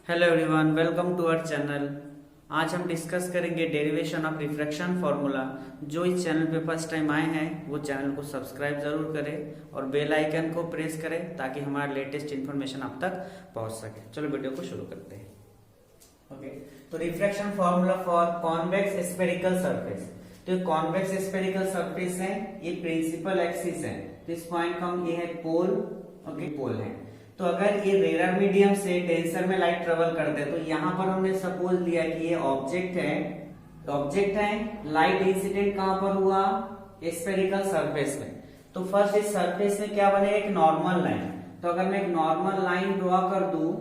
Hello everyone, welcome to our channel. आज हम discuss करेंगे डेरिवेशन ऑफ रिफ्रैक्शन फार्मूला। जो इस चैनल पे फर्स्ट टाइम आए हैं वो चैनल को सब्सक्राइब जरूर करें और बेल आइकन को प्रेस करें ताकि हमारा लेटेस्ट इन्फॉर्मेशन आप तक पहुंच सके। चलो वीडियो को शुरू करते हैं। ओके, तो refraction formula for convex spherical surface. तो कॉन्वेक्स स्फेरिकल सरफेस है, ये प्रिंसिपल एक्सिस है। तो इस पॉइंट का ये है पोल। ओके, पोल है। तो अगर ये रेयर मीडियम से डेंसर में लाइट ट्रेवल करते हैं तो यहाँ पर हमने सपोज लिया कि ये ऑब्जेक्ट है, लाइट इंसिडेंट कहां पर हुआ? स्फेरिकल सरफेस में। तो फर्स्ट इस सरफेस में क्या बनेगा? एक नॉर्मल लाइन। तो अगर मैं एक नॉर्मल लाइन ड्रॉ कर दूं,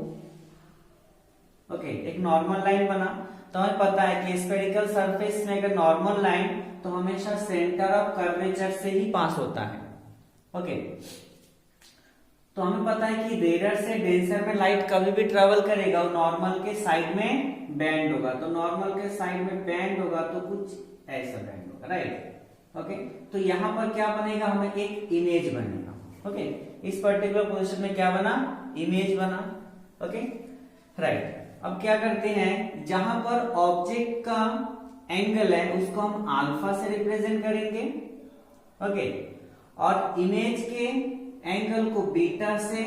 ओके, एक नॉर्मल लाइन बना, तो हमें पता है कि स्फेरिकल सरफेस में अगर नॉर्मल लाइन तो हमेशा सेंटर ऑफ कर्वेचर से ही पास होता है। ओके, तो हमें पता है कि रेयर से डेंसर में लाइट कभी भी ट्रेवल करेगा वो नॉर्मल के साइड में बेंड होगा। तो नॉर्मल के साइड में बेंड होगा तो कुछ ऐसा बेंड होगा, राइट। ओके, तो यहां पर क्या बनेगा? हमें एक इमेज बनेगा। ओके, इस पर्टिकुलर पोजीशन में क्या बना? इमेज बना। Okay, right. अब क्या करते हैं, जहां पर ऑब्जेक्ट का एंगल है उसको हम अल्फा से रिप्रेजेंट करेंगे। ओके, और इमेज के एंगल को बीटा से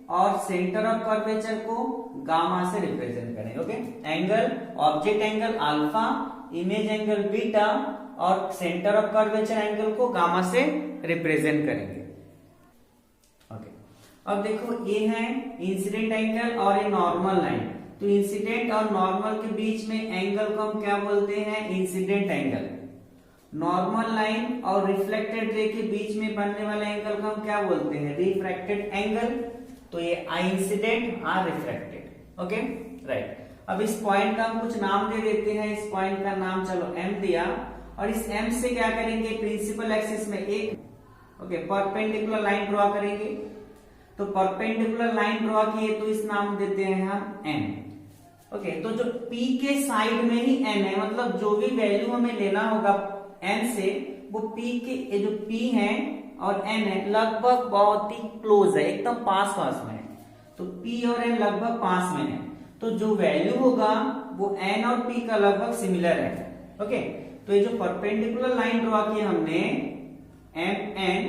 और सेंटर ऑफ कर्वेचर को गामा से रिप्रेजेंट करेंगे। Okay, angle, object angle alpha, image angle beta और सेंटर ऑफ कर्वेचर एंगल को गामा से रिप्रेजेंट करेंगे। ओके, अब देखो ये है इंसिडेंट एंगल और ये नॉर्मल लाइन। तो इंसिडेंट और नॉर्मल के बीच में एंगल को हम क्या बोलते हैं? Incident angle. नॉर्मल लाइन और रिफ्लेक्टेड रे के बीच में बनने वाले एंगल को हम क्या बोलते हैं? Refracted angle. तो ये i incident, r refracted. Okay, right. अब इस पॉइंट का हम कुछ नाम दे देते हैं। इस पॉइंट का नाम चलो एम दिया, और इस एम से क्या करेंगे? प्रिंसिपल एक्सिस में एक परपेंडिकुलर लाइन ड्रॉ करेंगे। तो परपेंडिकुलर लाइन ड्रॉ किए तो इस नाम देते हैं हम एन। ओके, तो जो P के साइड में ही N है, मतलब जो भी वैल्यू हमें लेना होगा N से, वो P के जो P है और N है लगभग बहुत ही क्लोज है, एकदम पास में है। तो P और N लगभग पास में है, तो जो वैल्यू होगा वो N और P का लगभग सिमिलर है। ओके, तो ये जो परपेंडिकुलर लाइन ड्रॉ की हमने एम एन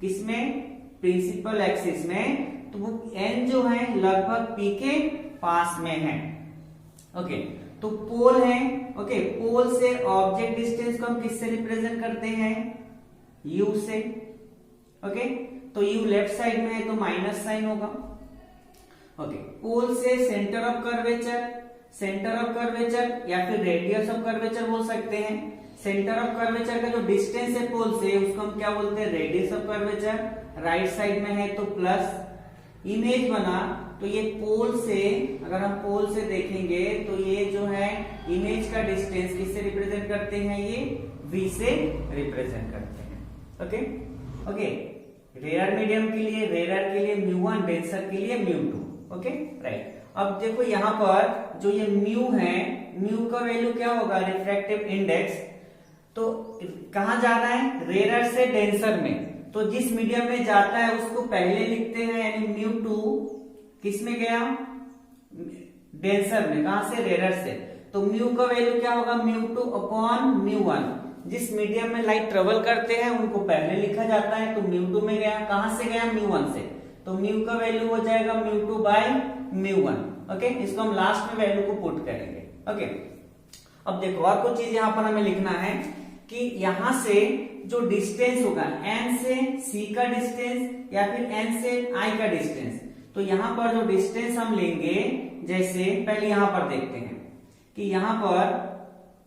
किसमें? प्रिंसिपल एक्सिस में, तो वो N जो है लगभग P के पास में है। ओके, तो पोल है। ओके, पोल से ऑब्जेक्ट डिस्टेंस को हम किससे रिप्रेजेंट करते हैं? U से। ओके, तो U लेफ्ट साइड में है तो माइनस साइन होगा। ओके, पोल से सेंटर ऑफ कर्वेचर या फिर रेडियस ऑफ कर्वेचर बोल सकते हैं। सेंटर ऑफ कर्वेचर का जो डिस्टेंस है पोल से उसको हम क्या बोलते हैं? Radius of curvature. Right side में है तो प्लस। इमेज बना, तो ये पोल से, अगर हम पोल से देखेंगे तो ये जो है इमेज का डिस्टेंस किससे रिप्रेजेंट करते हैं? ये V से रिप्रेजेंट करते हैं। ओके, ओके, रेयर मीडियम के लिए μ1, डेंसर के लिए μ2। Okay, right. अब देखो यहाँ पर जो ये म्यू है, म्यू का वैल्यू क्या होगा? Refractive index. तो कहाँ जाना है? रेयर से डेंसर में। तो जिस मीडियम में जाता है उसको पहले लिखते हैं, यानी μ2 किस में गया? डेंसर में। कहां से? रेयर से। तो म्यू का वैल्यू क्या होगा? μ2 अपॉन μ1। जिस मीडियम में लाइट ट्रेवल करते हैं उनको पहले लिखा जाता है, तो μ2 में गया। कहां से गया? μ1 से। तो म्यू का वैल्यू हो जाएगा μ2 बाय μ1। ओके, इसको हम लास्ट में वैल्यू को पुट करेंगे। ओके, अब देखो और कुछ चीज यहां पर हमें लिखना है कि यहां से जो डिस्टेंस होगा N से C का डिस्टेंस या फिर N से I का डिस्टेंस, तो यहां पर जो डिस्टेंस हम लेंगे, जैसे पहले यहां पर देखते हैं कि यहां पर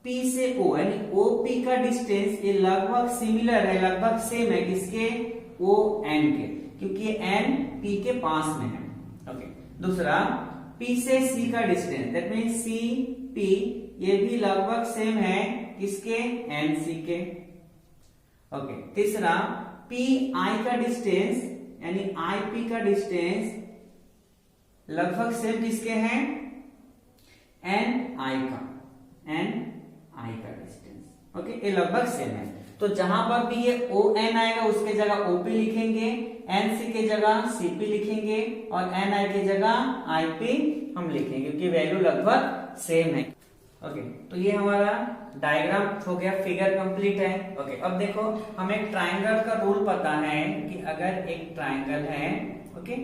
P से O यानी OP का डिस्टेंस ये लगभग सिमिलर है, लगभग सेम है किसके? ON के, क्योंकि N P के पास में है। ओके, दूसरा P से C का distance, that means C P ये भी लगभग सेम है किसके? NC के। ओके, तीसरा P I का डिस्टेंस यानी IP का डिस्टेंस लगभग सेम किसके हैं? NI का डिस्टेंस। ओके, ये लगभग सेम है। तो जहां पर भी ये ओ एन आएगा उसके जगह ओपी लिखेंगे, एन सी के जगह सीपी लिखेंगे और एन आई के जगह आईपी हम लिखेंगे क्योंकि वैल्यू लगभग सेम है। ओके, तो ये हमारा डायग्राम हो गया, फिगर कंप्लीट है। ओके, अब देखो हमें एक ट्राइंगल का रूल पता है कि अगर एक ट्राइंगल है, ओके,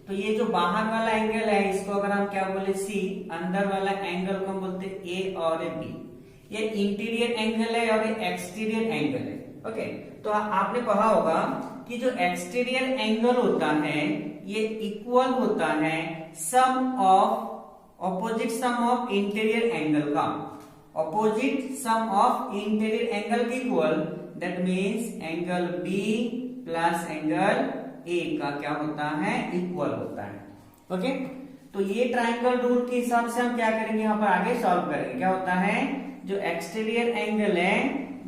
तो ये जो बाहर वाला एंगल है इसको अगर हम क्या बोले सी, अंदर वाला एंगल को हम बोलते हैं ए और बी। ये इंटीरियर एंगल है और ये एक्सटीरियर एंगल है। ओके, तो आपने पढ़ा होगा कि जो एक्सटीरियर एंगल होता है ये इक्वल होता है sum of opposite sum of interior angle का। Opposite sum of interior angle की equal, that means angle B plus angle A का क्या होता है, इक्वल होता है। ओके, तो ये ट्राइंगल रूल के हिसाब से हम क्या करेंगे, यहाँ पर आगे सॉल्व करेंगे। क्या होता है, जो एक्सटीरियर एंगल है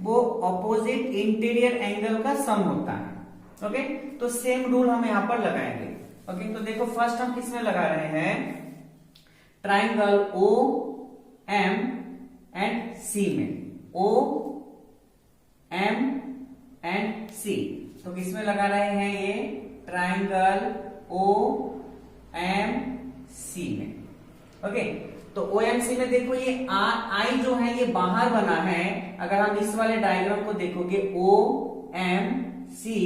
वो ऑपोजिट इंटीरियर एंगल का सम होता है। ओके, तो सेम रूल हम यहाँ पर लगाएंगे। ओके, तो देखो फर्स्ट हम किसमें लगा रहे हैं, triangle O M and C में, ओ एम एंड सी। तो किसमें लगा रहे हैं, ये ट्राइंगल ओ एम सी में। ओके, तो ओ एम सी में देखो ये आई जो है ये बाहर बना है। अगर हम इस वाले डायग्राम को देखोगे ओ एम सी,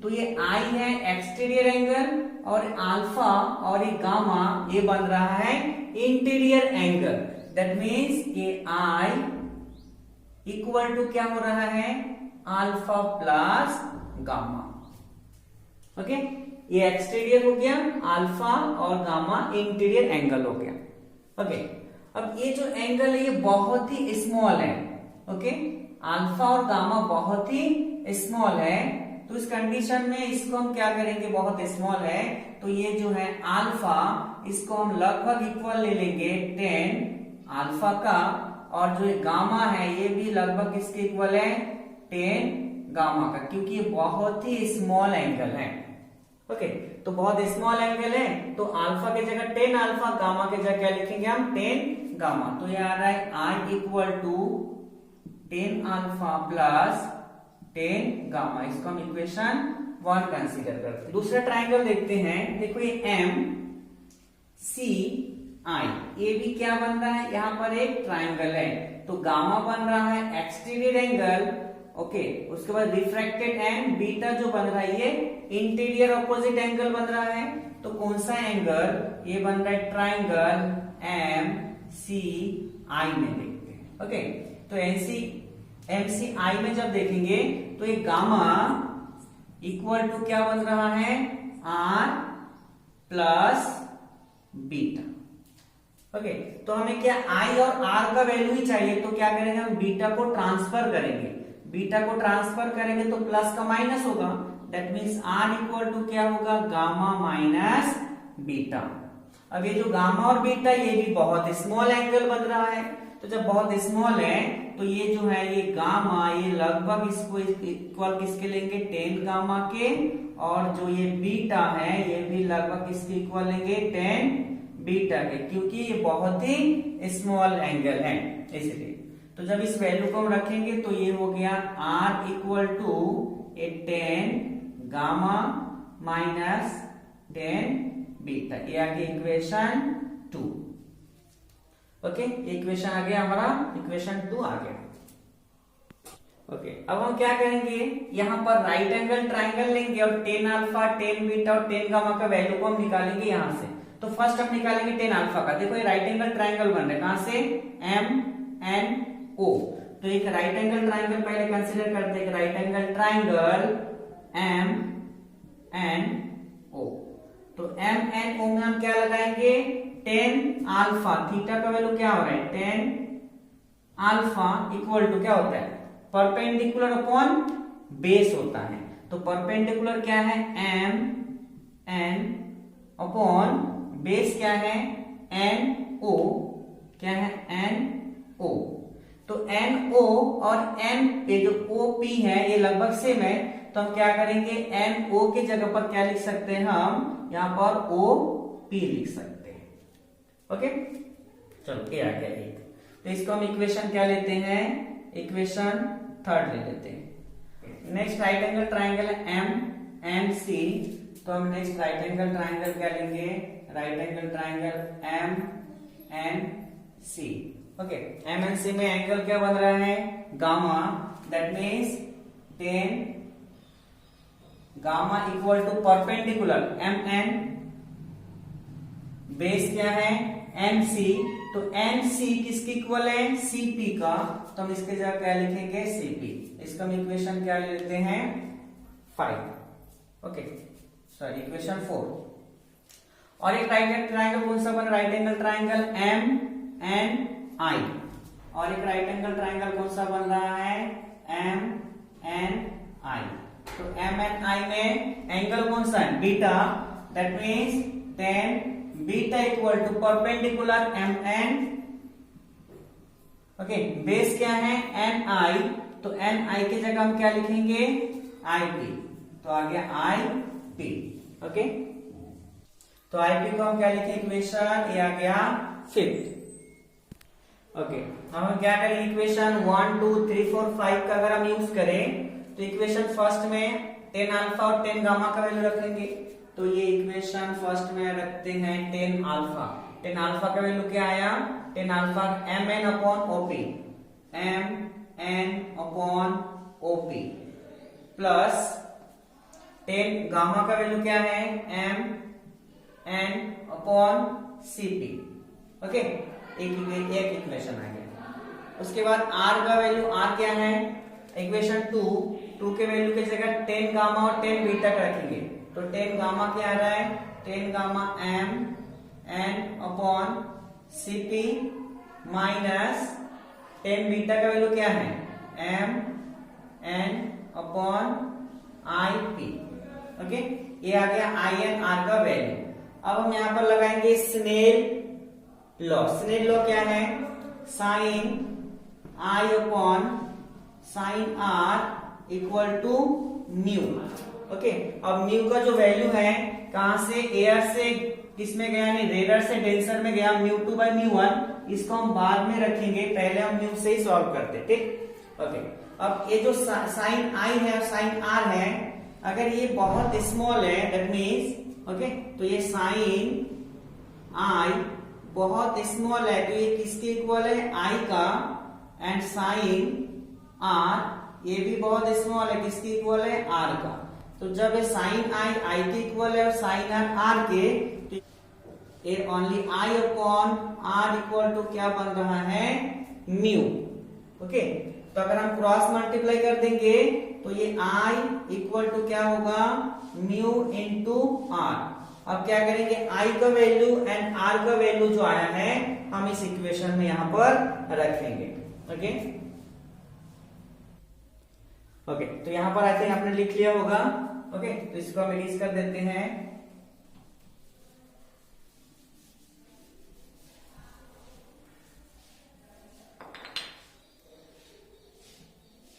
तो ये आई है एक्सटीरियर एंगल और अल्फा और ये गामा ये बन रहा है इंटीरियर एंगल। दैट मीन्स ये आई इक्वल टू क्या हो रहा है, अल्फा प्लस गामा। ओके, ये एक्सटीरियर हो गया, अल्फा और गामा इंटीरियर एंगल हो गया। ओके, अब ये जो एंगल है ये बहुत ही स्मॉल है। ओके, अल्फा और गामा बहुत ही स्मॉल है, तो इस कंडीशन में इसको हम क्या करेंगे, बहुत स्मॉल है तो ये जो है अल्फा, इसको हम लगभग इक्वल ले लेंगे 10 अल्फा का, और जो गामा है ये भी लगभग किसके इक्वल है, 10 गामा का, क्योंकि ये बहुत ही स्मॉल एंगल है। ओके, तो बहुत स्मॉल एंगल है तो अल्फा के जगह 10 अल्फा, गामा के जगह क्या लिखेंगे हम, 10 गामा। तो ये आ रहा है i equal to 10 alpha plus 10 gamma. इसको हम इक्वेशन 1 कंसीडर करते हैं। दूसरा ट्राइंगल देखते हैं। देखो ये एम सी आई, ये भी क्या बन रहा है, यहाँ पर एक ट्राइंगल है तो गामा बन रहा है एक्सटीरियर एंगल। ओके, उसके बाद रिफ्रैक्टेड एंड बीटा जो बन रहा है ये इंटीरियर ऑपोजिट एंगल बन रहा है। तो कौन सा एंगल, ये बन रहा है ट्राइंगल एम सी आई में देखते हैं। ओके, तो एम सी आई में जब देखेंगे तो ये गामा इक्वल टू क्या बन रहा है, आर प्लस बीटा। ओके, तो हमें क्या आई और आर का वैल्यू ही चाहिए, तो क्या करेंगे हम बीटा को ट्रांसफर करेंगे। बीटा को ट्रांसफर करेंगे तो प्लस का माइनस होगा, that means R equal to क्या होगा, गामा माइनस बीटा। अब ये जो गामा और बीटा ये भी बहुत स्मॉल एंगल बन रहा है, तो जब बहुत स्मॉल है तो ये जो है ये गामा ये लगभग इसको इक्वल किसके लेंगे, 10 गामा के, और जो ये बीटा है ये भी लगभग किसके इक्वल लेंगे, 10 बीटा के, क्योंकि ये बहुत ही स्मॉल एंगल है इसलिए। तो जब इस वैल्यू को हम रखेंगे तो ये हो गया R equal to 10 gamma minus 10 beta. ये आ गया इक्वेशन 2। ओके, इक्वेशन आ गया हमारा, इक्वेशन 2 आ गया। ओके, अब हम क्या करेंगे, यहाँ पर राइट एंगल ट्राइंगल लेंगे और 10 अल्फा 10 बीटा और 10 गामा का वैल्यू को हम निकालेंगे यहाँ से। तो फर्स्ट हम निकालेंगे 10 अल्फा का। देखो ये राइट एंगल ट्राइंगल बन रहा है, कहां से, एम एन ओ। तो एक राइट एंगल ट्राइंगल पहले कंसीडर करते हैं, right angle triangle M N O. तो एम एन ओ में हम क्या लगाएंगे, 10 अल्फा, थीटा का वैल्यू क्या हो रहा है, 10 अल्फा इक्वल टू क्या होता है, परपेंडिकुलर अपॉन बेस होता है। तो परपेंडिकुलर क्या है, एम एन अपॉन बेस क्या है, एन ओ, क्या है, एन ओ। तो एन ओ और एन पे जो ओ पी है ये लगभग सेम है, तो हम क्या करेंगे, एन ओ के जगह पर क्या लिख सकते हैं, हम यहाँ पर ओ पी लिख सकते हैं। ओके, चलो ये आ गया एक। तो इसको हम इक्वेशन क्या लेते हैं, इक्वेशन 3 ले लेते हैं। नेक्स्ट राइट एंगल ट्राइंगल है एम एंड सी, तो हम नेक्स्ट राइट एंगल ट्राइंगल क्या लेंगे, right angle triangle M and C. Okay, M and C में एंगल क्या बन रहा है, gamma, that means ten gamma equal to perpendicular M N, base क्या है एम सी, तो एम सी किसकी इक्वल है, सी पी का, तो हम इसके जगह क्या लिखेंगे, सी पी। इसका हम इक्वेशन क्या ले लेते हैं, 5। Okay sorry equation 4। और एक राइट एंगल ट्राइंगल कौन सा बना, right angle triangle M N I, और एक राइट एंगल ट्राइंगल कौन सा बन रहा है, एम एन आई। तो एम एन आई में एंगल कौन सा है, beta, that means tan beta equal to perpendicular M N. Okay, base क्या है एन आई, तो एन आई की जगह हम क्या लिखेंगे, आई पी, तो आ गया आई पी। ओके, तो आई पी को हम क्या लिखेंगे, इक्वेशन ये आ गया 5th। ओके, अब हम क्या करेंगे, इक्वेशन 1 2 3 4 5 का अगर हम यूज करें तो इक्वेशन फर्स्ट में 10 अल्फा और 10 गामा का वैल्यू रखेंगे, तो ये इक्वेशन फर्स्ट में रखते हैं 10 अल्फा। 10 अल्फा का वैल्यू क्या आया, 10 alpha M N upon OP, M N upon OP, plus 10 gamma का वैल्यू क्या है, M N upon CP. Okay, एक इक्वेशन आ गया। उसके बाद आर का वैल्यू, आर क्या है, इक्वेशन 2 के वैल्यू की जगह 10 गामा और 10 बीटा रखेंगे, तो 10 गामा क्या आ रहा है, 10 gamma M N upon CP minus 10 beta का वैल्यू क्या है, M N upon I P. Okay, ये आ गया आई एन आर का वैल्यू। अब हम यहां पर लगाएंगे स्नेल लॉ। स्नेल लॉ क्या है, sine I upon sine R equal to mu. Okay, अब म्यू का जो वैल्यू है कहां से, एयर से किसमें गया, नहीं रेडर से डेंसर में गया, म्यू 2 बाई म्यू 1। इसको हम बाद में रखेंगे, पहले हम म्यू से ही सॉल्व करते, ठीक। ओके, अब ये जो साइन आई है और साइन आर है, अगर ये बहुत स्मॉल है दैट मीन्स, ओके, तो ये साइन आई बहुत स्मॉल है, तो ये किसके इक्वल है, आई का, एंड साइन आर ये भी बहुत स्मॉल है, किसके इक्वल है, आर का। तो जब ये साइन आई आई के इक्वल है और साइन आर आर के, तो ये only I upon R equal to क्या बन रहा है, म्यू। ओके, तो अगर हम क्रॉस मल्टीप्लाई कर देंगे तो ये आई इक्वल टू क्या होगा, म्यू इंटू आर। अब क्या करेंगे, आई का वैल्यू एंड आर का वैल्यू जो आया है हम इस इक्वेशन में यहां पर रखेंगे। ओके ओके, तो यहां पर आई थिंक आपने लिख लिया होगा। ओके, तो इसको हम इरेज कर देते हैं।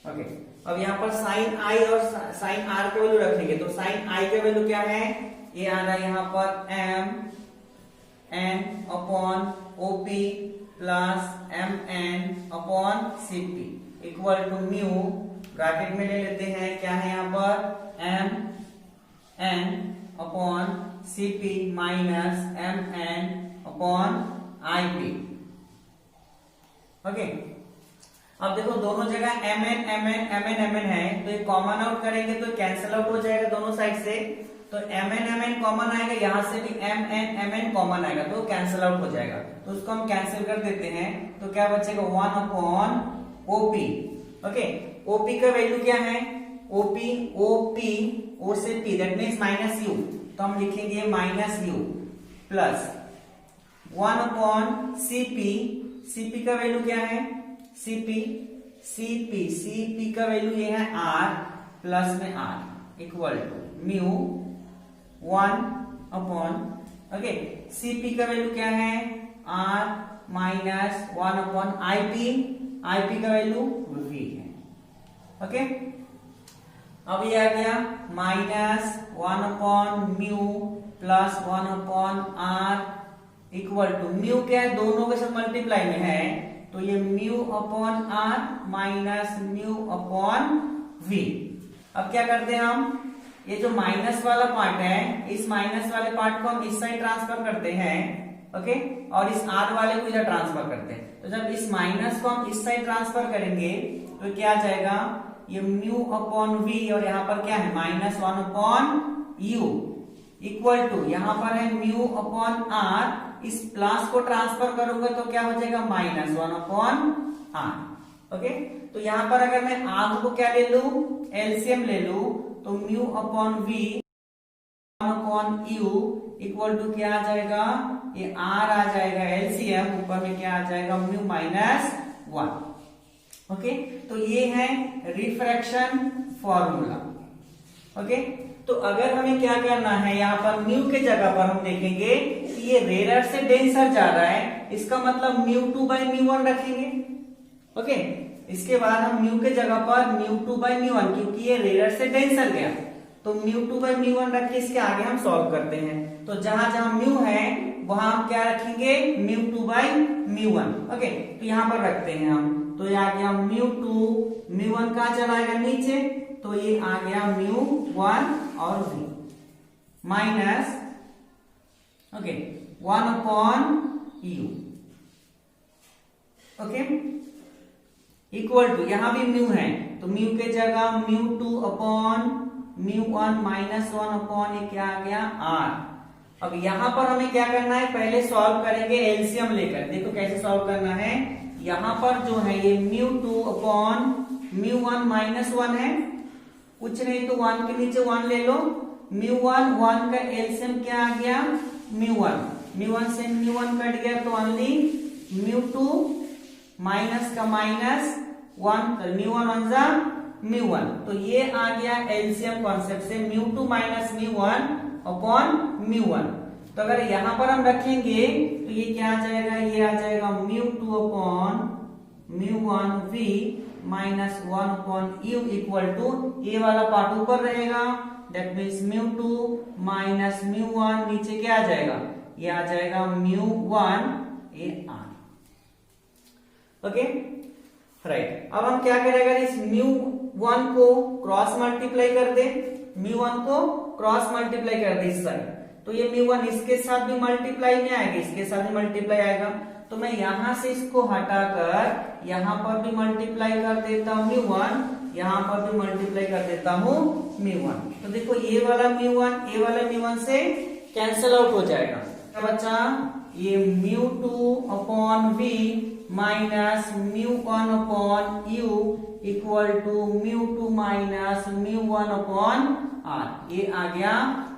ओके, अब यहां पर साइन आई और साइन आर का वैल्यू रखेंगे, तो साइन आई का वैल्यू क्या है, ये आ रहा है यहां पर M N upon OP plus M N upon CP equal to mu, bracket में ले लेते हैं, क्या है यहां पर M N upon CP minus M N upon I P. Okay, अब देखो दोनों जगह M N M N M N M N है, तो ये कॉमन आउट करेंगे तो कैंसिल आउट हो जाएगा दोनों साइड से, तो एम एन कॉमन आएगा, यहां से भी एम एन कॉमन आएगा, तो कैंसिल आउट हो जाएगा, तो उसको हम कैंसिल कर देते हैं, तो क्या बचेगा 1 अपॉन ओपी। ओके, ओपी का वैल्यू क्या है, ओपी ओपी ओ से P that means minus U, तो हम लिखेंगे minus U plus 1 upon CP, CP का वैल्यू क्या है, सीपी सीपी सीपी का वैल्यू ये है आर प्लस में R equal to mu 1 upon, okay, CP का वैल्यू क्या है, R minus 1 upon IP, IP का वैल्यू वी है। ओके, अब ये आ गया minus 1 upon mu plus 1 upon R equal to, mu क्या है, दोनों के साथ मल्टीप्लाई में है, तो ये mu upon R minus mu upon V. अब क्या करते हैं हम, ये जो माइनस वाला पार्ट है, इस माइनस वाले पार्ट को हम इस साइड ट्रांसफर करते हैं, ओके, और इस आर वाले को इधर ट्रांसफर करते हैं। तो जब इस माइनस को हम इस साइड ट्रांसफर करेंगे तो क्या आ जाएगा, ये म्यू अपॉन वी, और यहाँ पर क्या है -1 अपॉन यू इक्वल टू, यहाँ पर है म्यू अपॉन आर, इस प्लस को ट्रांसफर करूंगा तो क्या हो जाएगा -1 अपॉन आर। ओके, तो यहाँ पर अगर मैं आर को क्या ले लू, एलसीएम ले लू, तो mu upon V upon U equal to क्या आ जाएगा, ये आर आ जाएगा एलसीएम, ऊपर में क्या आ जाएगा म्यू -1। ओके, तो ये है रिफ्रैक्शन फॉर्मूला। ओके, तो अगर हमें क्या करना है, यहाँ पर म्यू के जगह पर हम देखेंगे कि ये रेयर से डेंसर जा रहा है, इसका मतलब μ2/μ1 रखेंगे। ओके, इसके बाद हम म्यू के जगह पर μ2/μ1, क्योंकि ये रेयर से डेंसर गया, तो μ2/μ1 रख के इसके आगे हम सॉल्व करते हैं। तो जहां जहां म्यू है वहां हम क्या रखेंगे, μ2/μ1। ओके, तो यहां पर रखते हैं हम, तो ये आ गया μ2/μ1 कहां चला जाएगा नीचे, तो ये आ गया μ1 और v minus, okay, 1 upon u, okay, equal to, यहां भी म्यू है तो म्यू के जगह μ2 अपॉन μ1 -1 अपॉन ये क्या आ गया r। अब यहां पर हमें क्या करना है, पहले सॉल्व करेंगे एलसीएम लेकर। देखो कैसे सॉल्व करना है, यहां पर जो है ये μ2 अपॉन μ1 -1 है, कुछ नहीं तो 1 के नीचे 1 ले लो, μ1 1 का एलसीएम क्या आ गया μ1 से μ1 कट गया तो ओनली μ2 माइनस का -1, तो μ1 1 जा μ1, तो ये आ गया एलसीएम कॉन्सेप्ट से μ2 माइनस μ1 अपॉन μ1। तो अगर यहां पर हम रखेंगे तो ये क्या आ जाएगा, ये आ जाएगा μ2 upon μ1 v -1 upon u equal to, ये वाला पार्ट ऊपर रहेगा, दैट मीन्स μ2 माइनस μ1, नीचे क्या आ जाएगा, ये आ जाएगा μ1 ये r। ओके, राइट, अब हम क्या करें, अगर इस μ1 को क्रॉस मल्टीप्लाई कर दे, μ1 को क्रॉस मल्टीप्लाई कर दे इस साइड, तो ये μ1 इसके साथ भी मल्टीप्लाई में आएगा, इसके साथ भी मल्टीप्लाई आएगा, तो मैं यहां से इसको हटाकर यहां पर भी मल्टीप्लाई कर देता हूं μ1, यहां पर भी मल्टीप्लाई कर देता हूं μ1। तो देखो ये वाला μ1 ये वाला μ1 से कैंसिल आउट हो जाएगा, क्या बचा, ये μ2 upon v minus μ1 upon u equal to μ2 minus μ1 upon r। ये आ गया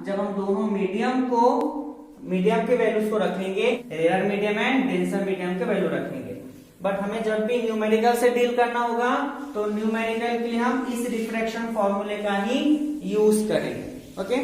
जब हम दोनों मीडियम के वैल्यूज को रखेंगे, rare medium and denser medium के वैल्यू रखेंगे। बट हमें जब भी न्यूमेरिकल से डील करना होगा तो न्यूमेरिकल के लिए हम इस रिफ्रैक्शन फॉर्मूले का ही यूज करेंगे। ओके।